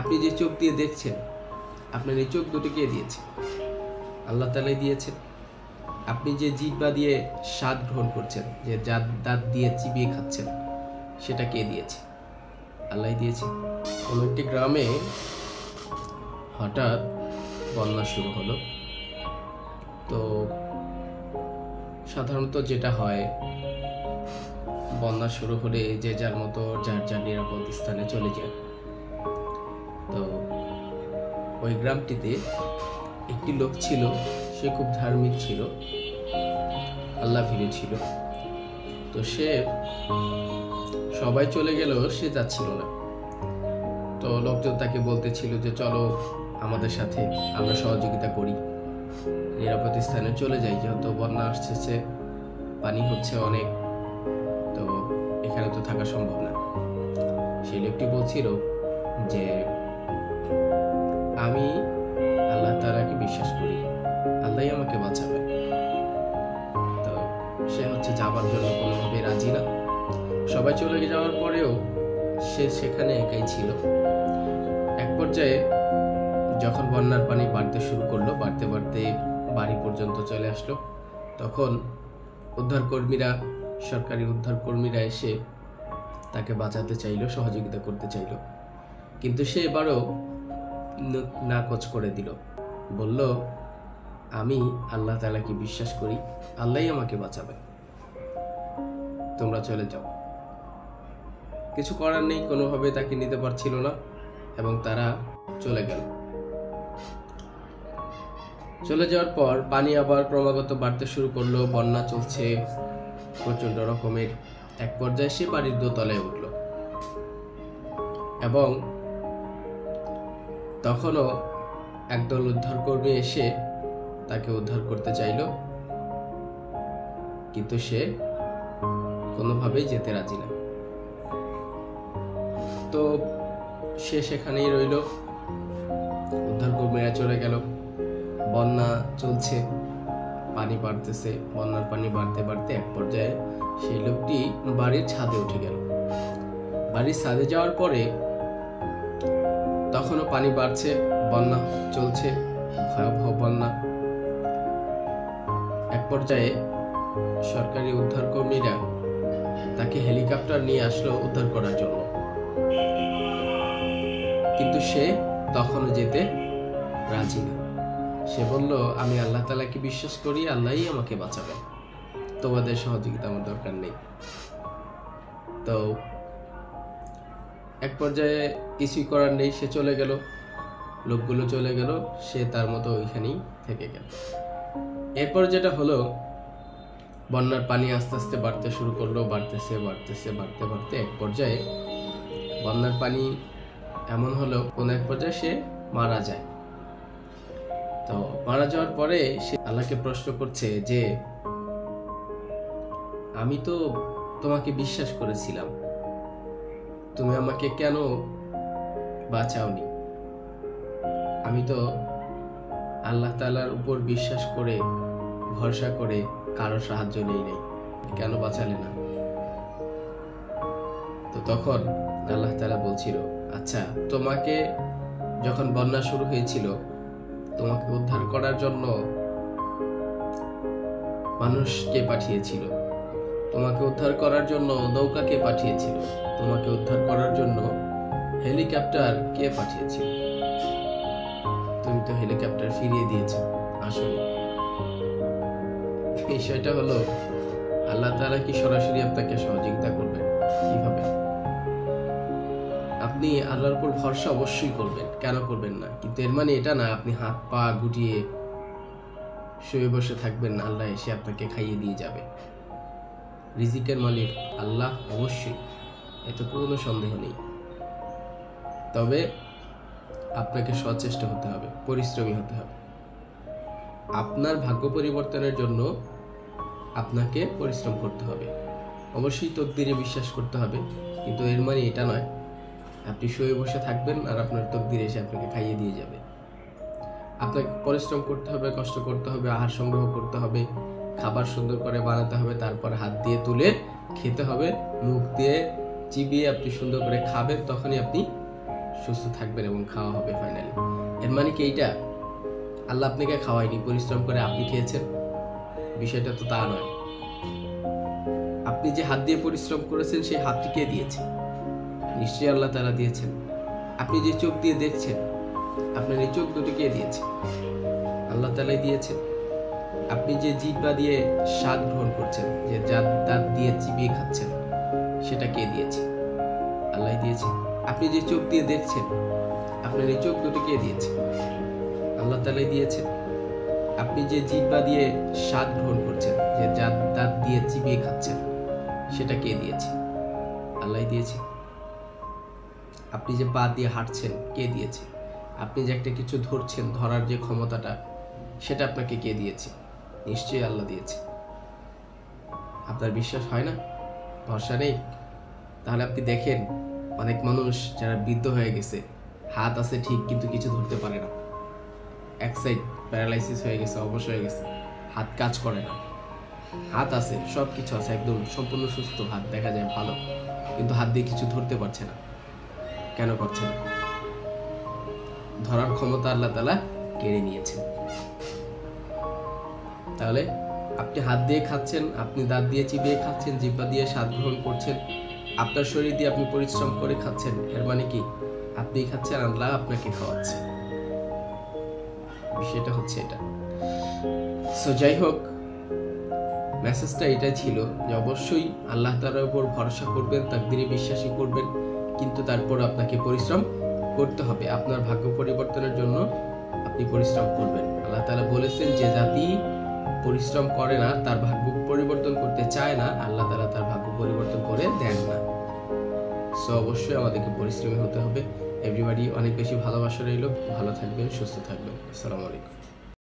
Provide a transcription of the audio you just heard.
আপনি যে চোখ দিয়ে দেখছেন, আপনার এই চোখ দুটো কে দিয়েছে? আল্লাহ তাআলাই দিয়েছেন। আপনি যে জিহ্বা দিয়ে স্বাদ গ্রহণ করছেন, যে দাঁত দিয়ে চিবিয়ে খাচ্ছেন, সেটা কে দিয়েছে? আল্লাহই দিয়েছে। কোনো একটি গ্রামে হঠাৎ বন্যা শুরু হলো। তো সাধারণত যেটা হয়, বন্যা শুরু হলে যে যার মতো যার যার নিরাপদ স্থানে চলে যায়। তো ওই গ্রামটিতে একটি লোক ছিল, সে খুব ধার্মিক ছিল, আল্লাহ ভীরু ছিল। তো সে সবাই চলে গেল, সে যাচ্ছিল না। তো লোকজন তাকে বলতেছিল যে চলো আমাদের সাথে, আমরা সহযোগিতা করি, নিরাপদ স্থানে চলে যাই, যেহেতু বন্যা আসছে, পানি হচ্ছে অনেক, তো এখানে তো থাকা সম্ভব না। সেই লোকটি বলছিল যে আমি আল্লাহ তাআলাকে বিশ্বাস করি, আল্লাহই আমাকে বাঁচাবে। তো সে হচ্ছে যাবার জন্য কোনোভাবে রাজি না। সবাই চলে যাওয়ার পরেও সে সেখানে একাই ছিল। এক পর্যায়ে যখন বন্যার পানি বাড়তে শুরু করলো, বাড়তে বাড়তে বাড়ি পর্যন্ত চলে আসলো, তখন উদ্ধারকর্মীরা, সরকারি উদ্ধারকর্মীরা এসে তাকে বাঁচাতে চাইলো, সহযোগিতা করতে চাইলো। কিন্তু সে এবারও নাকচ করে দিল, বলল আমি আল্লাহ তাআলাকে বিশ্বাস করি, আল্লাহই আমাকে বাঁচাবে, তোমরা চলে যাও। কিছু করার নেই, কোনোভাবে তাকে নিতে পারছিল না, এবং তারা চলে গেল। চলে যাওয়ার পর পানি আবার ক্রমাগত বাড়তে শুরু করলো, বন্যা চলছে প্রচন্ড রকমের। এক পর্যায়ে সে বাড়ির দোতলায় উঠল, এবং তখনও একদল উদ্ধারকর্মী এসে তাকে উদ্ধার করতে চাইল, কিন্তু সে কোনোভাবেই যেতে রাজি না। তো সে সেখানেই রইল, উদ্ধারকর্মীরা চলে গেল। বন্যা চলছে, পানি বাড়তেছে, বন্যার পানি বাড়তে বাড়তে এক পর্যায়ে সেই লোকটি বাড়ির ছাদে উঠে গেল। বাড়ির ছাদে যাওয়ার পরে তখনও পানি বাড়ছে, বন্যা চলছে, ভয়াবহ বন্যা। এক পর্যায়ে সরকারি উদ্ধারকর্মীরা তাকে হেলিকপ্টার নিয়ে আসলো উদ্ধার করার জন্য, কিন্তু সে তখনও যেতে রাজি না। সে বলল আমি আল্লাহ তাআলাকে বিশ্বাস করি, আল্লাহই আমাকে বাঁচাবে, তোমাদের সহযোগিতা আমার দরকার নেই। তো এক পর্যায়ে কিছুই করার নেই, সে চলে গেল, লোকগুলো চলে গেল, সে তার মতো ওইখানেই থেকে গেল। এরপর যেটা হলো, বন্যার পানি আস্তে আস্তে বাড়তে শুরু করলো, বাড়তেছে বাড়তেছে বাড়তে বাড়তে এক পর্যায়ে বন্যার পানি এমন হলো, কোন এক পর্যায়ে সে মারা যায়। তো মারা যাওয়ার পরে সে আল্লাহকে প্রশ্ন করছে যে আমি তো তোমাকে বিশ্বাস করেছিলাম, তুমি আমাকে কেন বাঁচাওনি? আমি তো আল্লাহ তাআলার উপর বিশ্বাস করে, ভরসা করে কারো সাহায্য নেই নাই, কেন বাঁচালে না? তো তখন আল্লাহ তাআলা বলছিল, আচ্ছা, তোমাকে যখন বন্যা শুরু হয়েছিল, তোমাকে উদ্ধার করার জন্য মানুষকে পাঠিয়েছিল, তোমাকে উদ্ধার করার জন্য নৌকা কে পাঠিয়েছিল, তোমাকে উদ্ধার করার জন্য হেলিকপ্টার কে পাঠিয়েছিল? তুমি তো হেলিকপ্টার ফিরিয়ে দিয়েছো। আসলে বিষয়টা হলো, আল্লাহ তাআলা কি সরাসরি আপনাকে সহযোগিতা করবেন? কিভাবে? আপনি আল্লাহর উপর ভরসা অবশ্যই করবেন, কেন করবেন না? কিন্তু এর মানে এটা না আপনি হাত পা গুটিয়ে শুয়ে বসে থাকবেন, আল্লাহ এসে আপনাকে খাইয়ে দিয়ে যাবে। রিজিকের মালিক আল্লাহ অবশ্যই, এতে কোনো সন্দেহ নেই। তবে আপনাকে সচেষ্ট হতে হবে, পরিশ্রমী হতে হবে। আপনার ভাগ্য পরিবর্তনের জন্য আপনাকে পরিশ্রম করতে হবে, অবশ্যই তকদিরে বিশ্বাস করতে হবে, কিন্তু এর মানে এটা নয় আপনি শুয়ে বসে থাকবেন আর আপনার তকদির এসে আপনাকে খাইয়ে দিয়ে যাবে। আপনাকে পরিশ্রম করতে হবে, কষ্ট করতে হবে, আহার সংগ্রহ করতে হবে, খাবার সুন্দর করে বানাতে হবে, তারপর হাত দিয়ে তুলে খেতে হবে, মুখ দিয়ে চিবিয়ে আপনি সুন্দর করে খাবেন, তখনই আপনি সুস্থ থাকবেন এবং খাওয়া হবে ফাইনালি। এর মানে কি এইটা আল্লাহ আপনাকে খাওয়ায়নি, পরিশ্রম করে আপনি খেয়েছেন? বিষয়টা তো তা নয়। আপনি যে হাত দিয়ে পরিশ্রম করেছেন সেই হাতটি কে দিয়েছে? নিশ্চয়ই আল্লাহ তাআলা দিয়েছেন। আপনি যে চোখ দিয়ে দেখছেন, আপনার এই চোখ দুটো কে দিয়েছে? আল্লাহ তাআলাই দিয়েছেন। আপনি যে জিহ্বা দিয়ে স্বাদ গ্রহণ করছেন, যে দাঁত দিয়ে চিবিয়ে খাচ্ছেন, সেটা কে দিয়েছে? আল্লাহ দিয়েছে। আপনি যে চোখ দিয়ে দেখছেন, আপনার এই চোখ দুটো কে দিয়েছে? আল্লাহ তাআলাই দিয়েছেন। আপনি যে জিহ্বা দিয়ে স্বাদ গ্রহণ করছেন, যে দাঁত দিয়ে চিবিয়ে খাচ্ছেন, সেটা কে দিয়েছে? আল্লাহ দিয়েছে। আপনি যে পা দিয়ে হাঁটছেন, কে দিয়েছে? আপনি যে একটা কিছু ধরছেন, ধরার যে ক্ষমতাটা, সেটা আপনাকে কে দিয়েছে? নিশ্চয়ই আল্লাহ দিয়েছে। আপনার বিশ্বাস হয় না? ভরসা নেই? তাহলে আপনি দেখেন অনেক মানুষ যারা বৃদ্ধ হয়ে গেছে, হাত আছে ঠিক কিন্তু কিছু ধরতে পারে না, এক সাইড প্যারালাইসিস হয়ে গেছে, অবশ হয়ে গেছে, হাত কাজ করে না। হাত আছে, সব কিছু আছে, একদম সম্পূর্ণ সুস্থ, হাত দেখা যায় ভালো, কিন্তু হাত দিয়ে কিছু ধরতে পারছে না। কেন পারছে না? ধরার ক্ষমতা আল্লাহ তাআলা কেড়ে নিয়েছেন। তাহলে আপনি হাত দিয়ে খাচ্ছেন, আপনি দাঁত দিয়ে চিবিয়ে খাচ্ছেন, জিহ্বা দিয়ে স্বাদ গ্রহণ করছেন, আপনার শরীর দিয়ে আপনি পরিশ্রম করে খাচ্ছেন। এর মানে কি আপনি খাচ্ছেন, আল্লাহ আপনাকে খাওয়াচ্ছে। বিষয়টা হচ্ছে এটা। সো যাই হোক, মেসেজটা এটাই ছিল যে অবশ্যই আল্লাহ তাআলার উপর ভরসা করবেন, তাকদীরে বিশ্বাসী করবেন, কিন্তু তারপর আপনাকে পরিশ্রম করতে হবে। আপনার ভাগ্য পরিবর্তনের জন্য আপনি পরিশ্রম করবেন। আল্লাহ তাআলা বলেছেন যে জাতি পরিশ্রম করে না, তার ভাগ্য পরিবর্তন করতে চায় না, আল্লাহ তাআলা তার ভাগ্য পরিবর্তন করে দেন না। সো অবশ্যই আমাদেরকে পরিশ্রমী হতে হবে। এভরিবডি অনেক বেশি ভালোবাসা রইল। ভালো থাকবেন, সুস্থ থাকবেন। আসসালামু আলাইকুম।